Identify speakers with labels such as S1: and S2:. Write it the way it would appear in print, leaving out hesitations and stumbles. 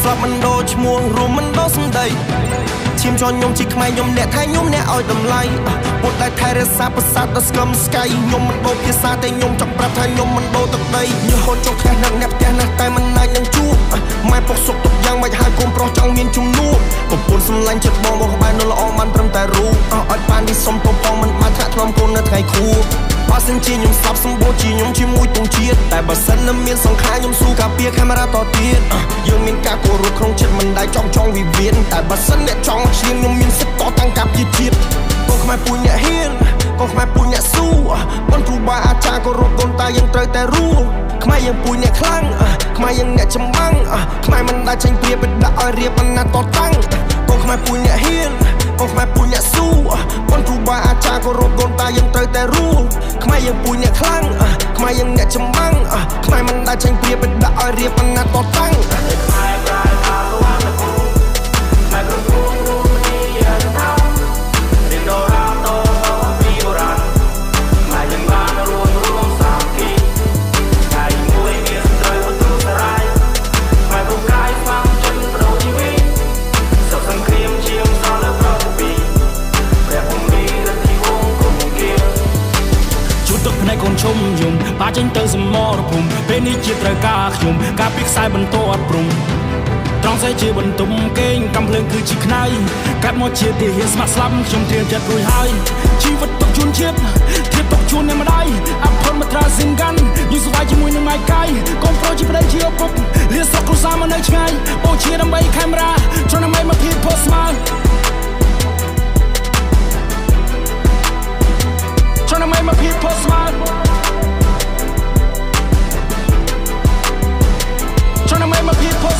S1: ស្លាប់មិនដូរឈ្មោះរួមមិនដូរសម្ដីឈាមជន់ខ្ញុំជាខ្មែរខ្ញុំអ្នកថៃខ្ញុំអ្នកឲ្យតម្លៃពុតតែថៃរក្សាប្រសាទដល់ស្គមស្កៃខ្ញុំមិនដូរភាសាតែខ្ញុំចង់ប្រាប់ថាខ្ញុំមិនដូរទឹកដីញើសហូតចុកខែនឹងអ្នកផ្ទះណាស់តែមិនណាច់នឹងជួបម៉ែពុកសុកទុកយ៉ាងមិនហើយកូនប្រុសចង់មានជំនួសប្រពន្ធសម្លាញ់ចិត្តបងមកក្បែរនៅល្អបានត្រឹមតែរូបអត់បាននេះសុំទៅផងមិនបានថាធ្លាប់កូននៅថ្ងៃខួបបើសិនជាខ្ញុំស្លាប់សម្បូរជាខ្ញុំជាមួយទងជាតិតែបើសិននៅមានសង្ខារខ្ញុំស៊ូការពារកាមេរ៉ាតទៀតយើងមានការគោរពក្នុងចិត្តមិនដែលចង់វិវាទតែបើសិនអ្នកចង់ឈ្នះខ្ញុំមានសិទ្ធិតតាំងកាប់ជាជាតិកូនខ្មែរពូជអ្នកហ៊ានកូនខ្មែរពូជអ្នកស៊ូបងគ្រូបាអាចារ្យគោរពកូនតាយើងត្រូវតែរួចខ្មែរយើងពូជអ្នកខ្លាំងខ្មែរយើងអ្នកចម្បាំងខ្មែរមិនដែលចេញព្រាបដាក់ឲ្យរៀបបណ្ណាតតាំងកូនខ្មែរពូជអ្នកហ៊ានកូនខ្មែរពូជអ្នកស៊ូបងគ្រូបាអាចារ្យគោរពកូនតាយើងត្រូវតែរួចខ្មែរយើងពូជអ្នកខ្លាំងខ្មែរយើងអ្នកចម្បាំងខ្មែរមិនដែលចេញព្រាបដាក់ឲ្យរៀបបណ្ណាតតាំង
S2: កូនឈុំយំបាចេញទៅសមរភូមិពេលនេះជាត្រូវការខ្ញុំការពីខ្សែបន្ទាត់ព្រំត្រង់ស្អីជាបន្ទុំគេងកំភ្លើងគឺជាខ្នើយកាត់មកជាទាហានស្ម័គ្រស្លាប់ខ្ញុំត្រៀមចិត្តរួចហើយជីវិតទុកជូនជាតិធៀបទុកជូនអ្នកម្ដាយអភ័យមកត្រាស៊ីនកាន់យូរស្វាយជាមួយនឹងម៉ៃកាយកូនប្រុសជាប្តីជាឪពុករៀនស្រុកគ្រួសារមកនៅឆ្ងាយបូជាដើម្បីកាមេរ៉ាចង់ដើម្បីមកភាពផុសស្មើTrying to make my people smile. Trying to make my people